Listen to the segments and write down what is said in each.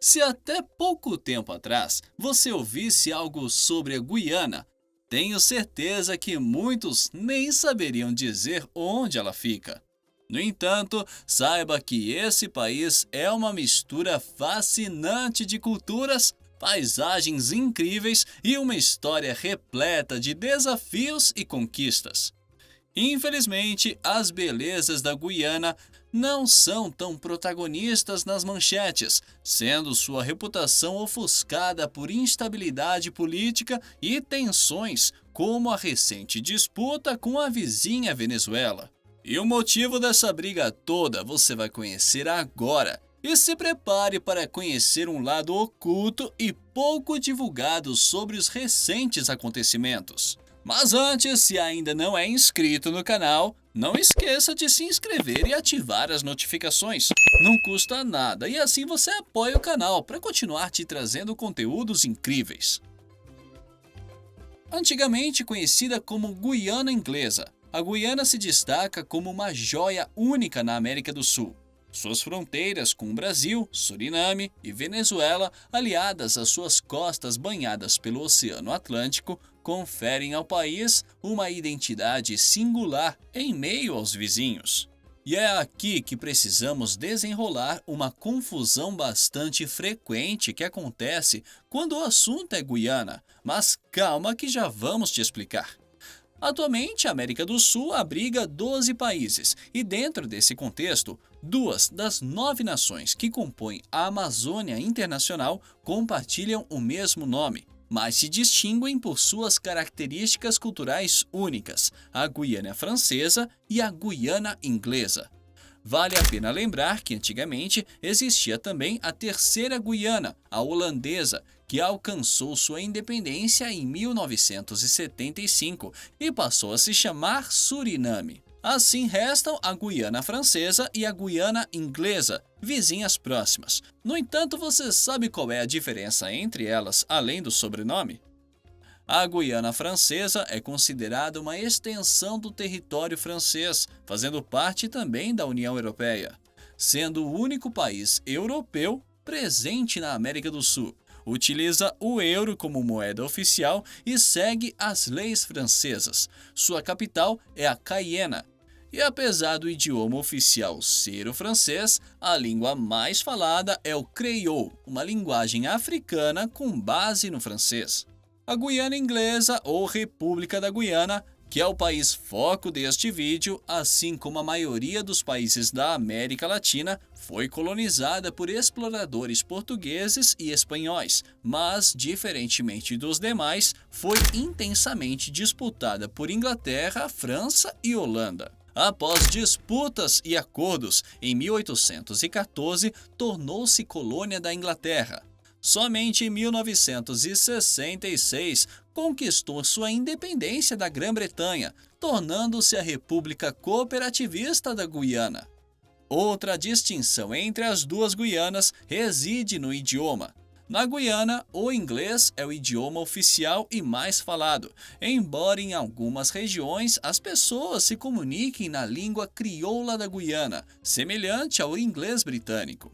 Se até pouco tempo atrás você ouvisse algo sobre a Guiana, tenho certeza que muitos nem saberiam dizer onde ela fica. No entanto, saiba que esse país é uma mistura fascinante de culturas, paisagens incríveis e uma história repleta de desafios e conquistas. Infelizmente, as belezas da Guiana não são tão protagonistas nas manchetes, sendo sua reputação ofuscada por instabilidade política e tensões, como a recente disputa com a vizinha Venezuela. E o motivo dessa briga toda você vai conhecer agora. E se prepare para conhecer um lado oculto e pouco divulgado sobre os recentes acontecimentos. Mas antes, se ainda não é inscrito no canal, não esqueça de se inscrever e ativar as notificações. Não custa nada e assim você apoia o canal para continuar te trazendo conteúdos incríveis. Antigamente conhecida como Guiana Inglesa, a Guiana se destaca como uma joia única na América do Sul. Suas fronteiras com o Brasil, Suriname e Venezuela, aliadas às suas costas banhadas pelo Oceano Atlântico, conferem ao país uma identidade singular em meio aos vizinhos. E é aqui que precisamos desenrolar uma confusão bastante frequente que acontece quando o assunto é Guiana, mas calma que já vamos te explicar. Atualmente, a América do Sul abriga 12 países e dentro desse contexto, 2 das 9 nações que compõem a Amazônia Internacional compartilham o mesmo nome, mas se distinguem por suas características culturais únicas, a Guiana Francesa e a Guiana Inglesa. Vale a pena lembrar que antigamente existia também a terceira Guiana, a holandesa, que alcançou sua independência em 1975 e passou a se chamar Suriname. Assim restam a Guiana Francesa e a Guiana Inglesa, vizinhas próximas. No entanto, você sabe qual é a diferença entre elas, além do sobrenome? A Guiana Francesa é considerada uma extensão do território francês, fazendo parte também da União Europeia, sendo o único país europeu presente na América do Sul. Utiliza o euro como moeda oficial e segue as leis francesas. Sua capital é a Cayena. E apesar do idioma oficial ser o francês, a língua mais falada é o creole, uma linguagem africana com base no francês. A Guiana Inglesa, ou República da Guiana, que é o país foco deste vídeo, assim como a maioria dos países da América Latina, foi colonizada por exploradores portugueses e espanhóis, mas, diferentemente dos demais, foi intensamente disputada por Inglaterra, França e Holanda. Após disputas e acordos, em 1814 tornou-se colônia da Inglaterra. Somente em 1966 conquistou sua independência da Grã-Bretanha, tornando-se a República Cooperativista da Guiana. Outra distinção entre as duas Guianas reside no idioma. Na Guiana, o inglês é o idioma oficial e mais falado, embora em algumas regiões as pessoas se comuniquem na língua crioula da Guiana, semelhante ao inglês britânico.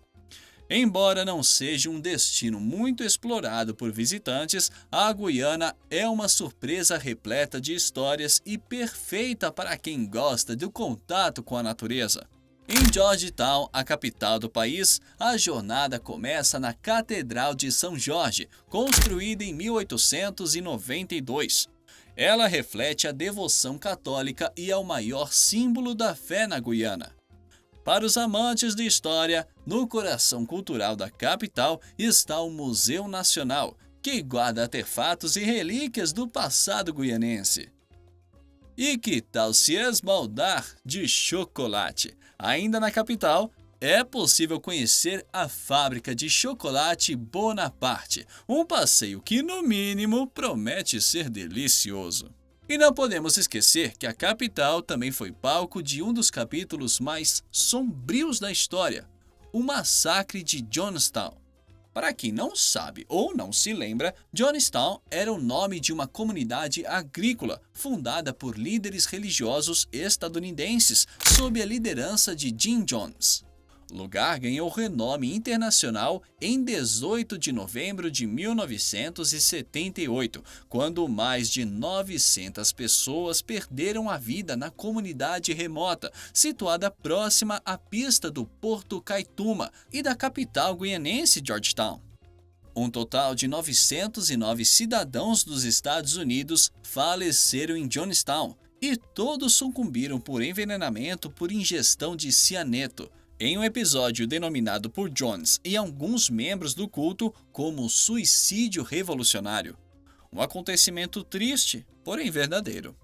Embora não seja um destino muito explorado por visitantes, a Guiana é uma surpresa repleta de histórias e perfeita para quem gosta do contato com a natureza. Em Georgetown, a capital do país, a jornada começa na Catedral de São Jorge, construída em 1892. Ela reflete a devoção católica e é o maior símbolo da fé na Guiana. Para os amantes de história, no coração cultural da capital está o Museu Nacional, que guarda artefatos e relíquias do passado guianense. E que tal se esbaldar de chocolate? Ainda na capital, é possível conhecer a fábrica de chocolate Bonaparte, um passeio que, no mínimo, promete ser delicioso. E não podemos esquecer que a capital também foi palco de um dos capítulos mais sombrios da história, o massacre de Johnstown. Para quem não sabe ou não se lembra, Johnstown era o nome de uma comunidade agrícola fundada por líderes religiosos estadunidenses sob a liderança de Jim Jones. O lugar ganhou renome internacional em 18 de novembro de 1978, quando mais de 900 pessoas perderam a vida na comunidade remota, situada próxima à pista do Porto Kaituma e da capital guianense Georgetown. Um total de 909 cidadãos dos Estados Unidos faleceram em Johnstown e todos sucumbiram por envenenamento por ingestão de cianeto, em um episódio denominado por Jones e alguns membros do culto como suicídio revolucionário. Um acontecimento triste, porém verdadeiro.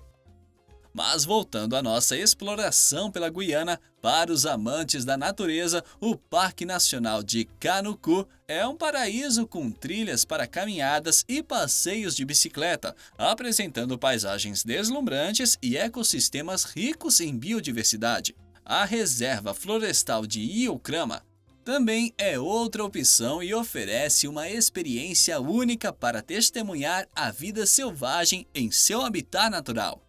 Mas voltando à nossa exploração pela Guiana, para os amantes da natureza, o Parque Nacional de Canuku é um paraíso com trilhas para caminhadas e passeios de bicicleta, apresentando paisagens deslumbrantes e ecossistemas ricos em biodiversidade. A Reserva Florestal de Iocrama também é outra opção e oferece uma experiência única para testemunhar a vida selvagem em seu habitat natural.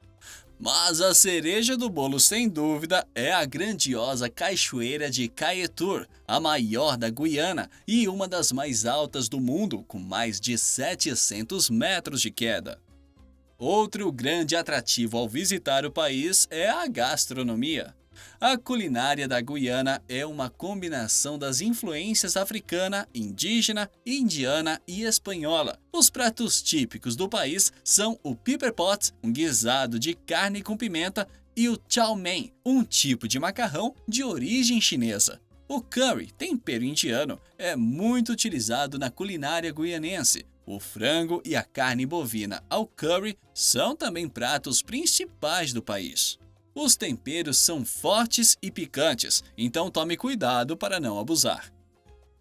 Mas a cereja do bolo, sem dúvida, é a grandiosa Cachoeira de Caetur, a maior da Guiana e uma das mais altas do mundo, com mais de 700 metros de queda. Outro grande atrativo ao visitar o país é a gastronomia. A culinária da Guiana é uma combinação das influências africana, indígena, indiana e espanhola. Os pratos típicos do país são o pepper pot, um guisado de carne com pimenta, e o chow mein, um tipo de macarrão de origem chinesa. O curry, tempero indiano, é muito utilizado na culinária guianense. O frango e a carne bovina ao curry são também pratos principais do país. Os temperos são fortes e picantes, então tome cuidado para não abusar.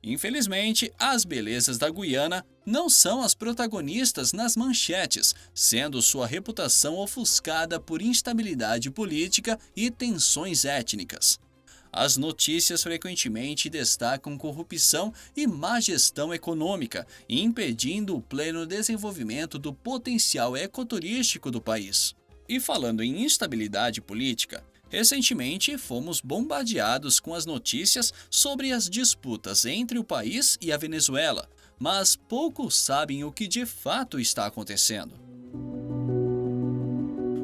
Infelizmente, as belezas da Guiana não são as protagonistas nas manchetes, sendo sua reputação ofuscada por instabilidade política e tensões étnicas. As notícias frequentemente destacam corrupção e má gestão econômica, impedindo o pleno desenvolvimento do potencial ecoturístico do país. E falando em instabilidade política, recentemente fomos bombardeados com as notícias sobre as disputas entre o país e a Venezuela, mas poucos sabem o que de fato está acontecendo.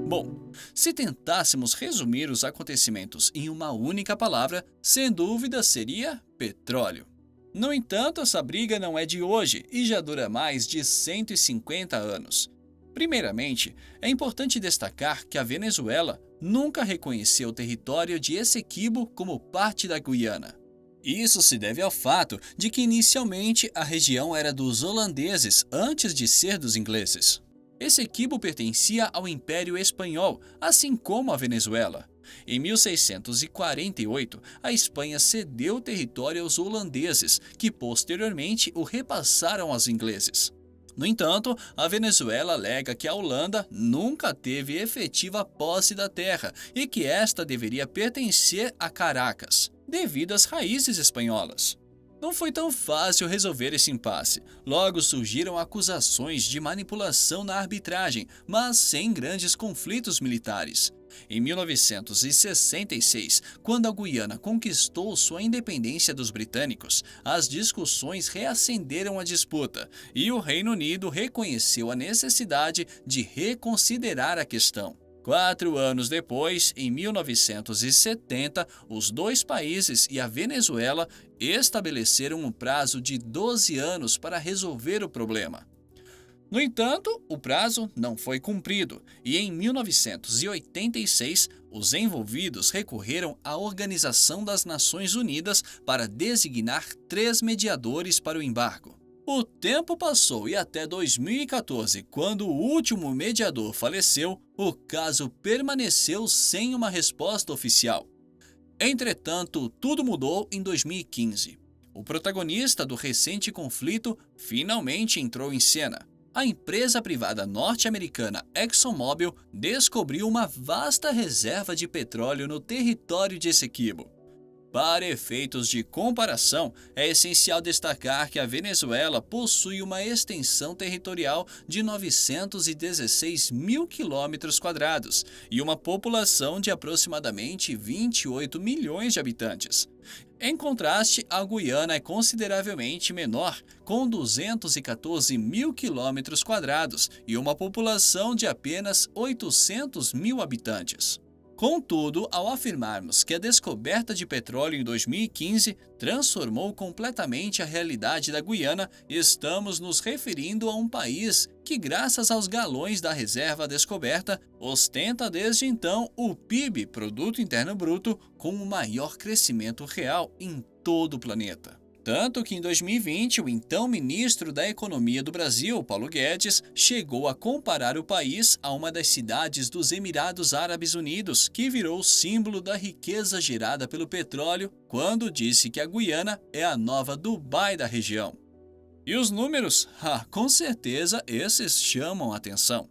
Bom, se tentássemos resumir os acontecimentos em uma única palavra, sem dúvida seria petróleo. No entanto, essa briga não é de hoje e já dura mais de 150 anos. Primeiramente, é importante destacar que a Venezuela nunca reconheceu o território de Essequibo como parte da Guiana. Isso se deve ao fato de que inicialmente a região era dos holandeses antes de ser dos ingleses. Essequibo pertencia ao Império Espanhol, assim como a Venezuela. Em 1648, a Espanha cedeu o território aos holandeses, que posteriormente o repassaram aos ingleses. No entanto, a Venezuela alega que a Holanda nunca teve efetiva posse da terra e que esta deveria pertencer a Caracas, devido às raízes espanholas. Não foi tão fácil resolver esse impasse. Logo surgiram acusações de manipulação na arbitragem, mas sem grandes conflitos militares. Em 1966, quando a Guiana conquistou sua independência dos britânicos, as discussões reacenderam a disputa e o Reino Unido reconheceu a necessidade de reconsiderar a questão. 4 anos depois, em 1970, os dois países e a Venezuela estabeleceram um prazo de 12 anos para resolver o problema. No entanto, o prazo não foi cumprido e em 1986, os envolvidos recorreram à Organização das Nações Unidas para designar 3 mediadores para o embargo. O tempo passou e até 2014, quando o último mediador faleceu, o caso permaneceu sem uma resposta oficial. Entretanto, tudo mudou em 2015. O protagonista do recente conflito finalmente entrou em cena. A empresa privada norte-americana ExxonMobil descobriu uma vasta reserva de petróleo no território de Essequibo. Para efeitos de comparação, é essencial destacar que a Venezuela possui uma extensão territorial de 916 mil quilômetros quadrados e uma população de aproximadamente 28 milhões de habitantes. Em contraste, a Guiana é consideravelmente menor, com 214 mil quilômetros quadrados e uma população de apenas 800 mil habitantes. Contudo, ao afirmarmos que a descoberta de petróleo em 2015 transformou completamente a realidade da Guiana, estamos nos referindo a um país que, graças aos galões da reserva descoberta, ostenta desde então o PIB, Produto Interno Bruto, com o maior crescimento real em todo o planeta. Tanto que em 2020, o então ministro da Economia do Brasil, Paulo Guedes, chegou a comparar o país a uma das cidades dos Emirados Árabes Unidos, que virou símbolo da riqueza gerada pelo petróleo, quando disse que a Guiana é a nova Dubai da região. E os números? Com certeza esses chamam a atenção.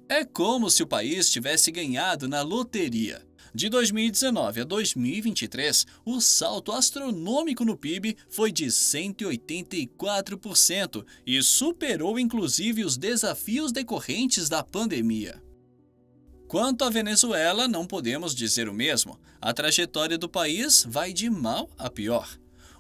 É como se o país tivesse ganhado na loteria. De 2019 a 2023, o salto astronômico no PIB foi de 184% e superou inclusive os desafios decorrentes da pandemia. Quanto à Venezuela, não podemos dizer o mesmo. A trajetória do país vai de mal a pior.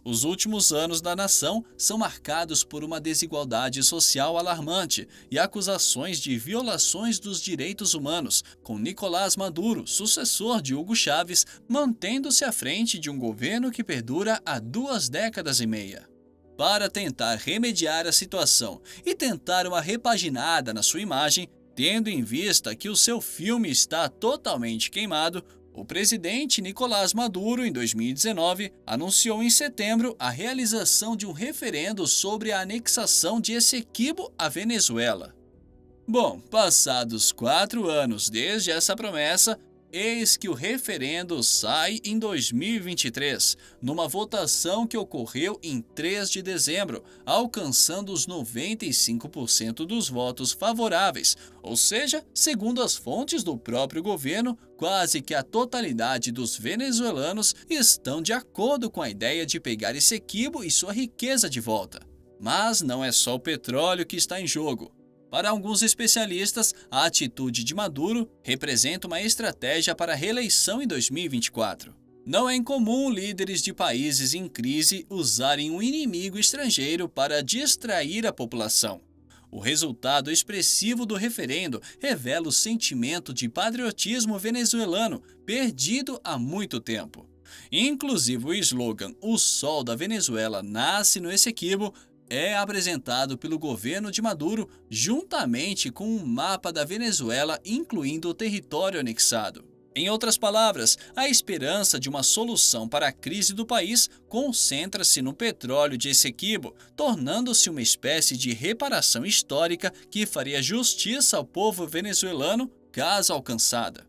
Os últimos anos da nação são marcados por uma desigualdade social alarmante e acusações de violações dos direitos humanos, com Nicolás Maduro, sucessor de Hugo Chávez, mantendo-se à frente de um governo que perdura há 2 décadas e meia. Para tentar remediar a situação e tentar uma repaginada na sua imagem, tendo em vista que o seu filme está totalmente queimado, o presidente Nicolás Maduro, em 2019, anunciou em setembro a realização de um referendo sobre a anexação de Essequibo à Venezuela. Bom, passados 4 anos desde essa promessa, eis que o referendo sai em 2023, numa votação que ocorreu em 3 de dezembro, alcançando os 95% dos votos favoráveis, ou seja, segundo as fontes do próprio governo, quase que a totalidade dos venezuelanos estão de acordo com a ideia de pegar Essequibo e sua riqueza de volta. Mas não é só o petróleo que está em jogo. Para alguns especialistas, a atitude de Maduro representa uma estratégia para a reeleição em 2024. Não é incomum líderes de países em crise usarem um inimigo estrangeiro para distrair a população. O resultado expressivo do referendo revela o sentimento de patriotismo venezuelano perdido há muito tempo. Inclusive o slogan "O Sol da Venezuela nasce no Essequibo" é apresentado pelo governo de Maduro juntamente com um mapa da Venezuela incluindo o território anexado. Em outras palavras, a esperança de uma solução para a crise do país concentra-se no petróleo de Essequibo, tornando-se uma espécie de reparação histórica que faria justiça ao povo venezuelano caso alcançada.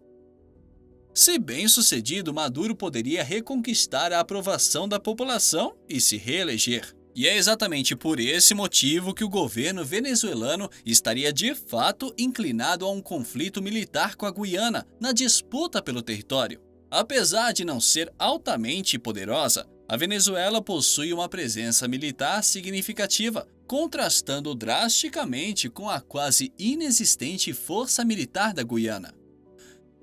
Se bem-sucedido, Maduro poderia reconquistar a aprovação da população e se reeleger. E é exatamente por esse motivo que o governo venezuelano estaria de fato inclinado a um conflito militar com a Guiana na disputa pelo território. Apesar de não ser altamente poderosa, a Venezuela possui uma presença militar significativa, contrastando drasticamente com a quase inexistente força militar da Guiana.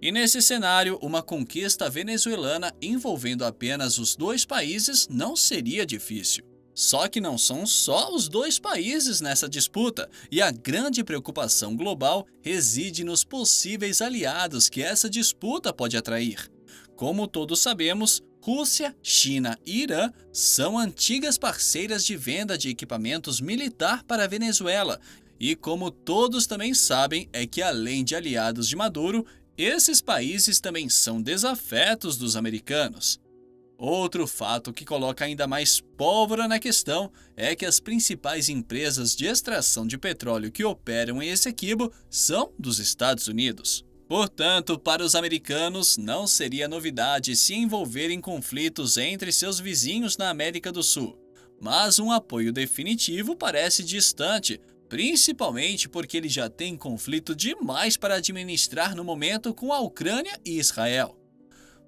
E nesse cenário, uma conquista venezuelana envolvendo apenas os 2 países não seria difícil. Só que não são só os 2 países nessa disputa, e a grande preocupação global reside nos possíveis aliados que essa disputa pode atrair. Como todos sabemos, Rússia, China e Irã são antigas parceiras de venda de equipamentos militar para a Venezuela, e como todos também sabem, é que além de aliados de Maduro, esses países também são desafetos dos americanos. Outro fato que coloca ainda mais pólvora na questão é que as principais empresas de extração de petróleo que operam em Essequibo são dos Estados Unidos. Portanto, para os americanos, não seria novidade se envolver em conflitos entre seus vizinhos na América do Sul. Mas um apoio definitivo parece distante, principalmente porque ele já tem conflito demais para administrar no momento com a Ucrânia e Israel.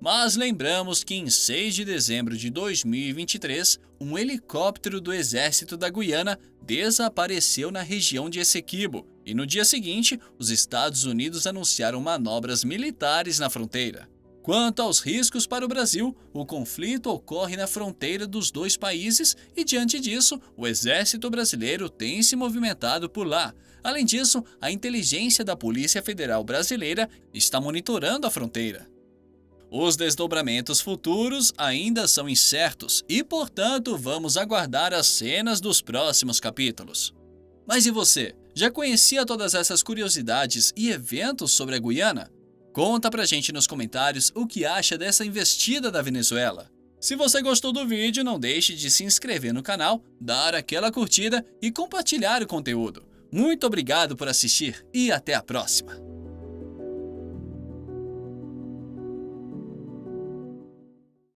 Mas lembramos que em 6 de dezembro de 2023, um helicóptero do Exército da Guiana desapareceu na região de Essequibo e no dia seguinte, os Estados Unidos anunciaram manobras militares na fronteira. Quanto aos riscos para o Brasil, o conflito ocorre na fronteira dos dois países e, diante disso, o Exército Brasileiro tem se movimentado por lá. Além disso, a inteligência da Polícia Federal Brasileira está monitorando a fronteira. Os desdobramentos futuros ainda são incertos e, portanto, vamos aguardar as cenas dos próximos capítulos. Mas e você? Já conhecia todas essas curiosidades e eventos sobre a Guiana? Conta pra gente nos comentários o que acha dessa investida da Venezuela. Se você gostou do vídeo, não deixe de se inscrever no canal, dar aquela curtida e compartilhar o conteúdo. Muito obrigado por assistir e até a próxima!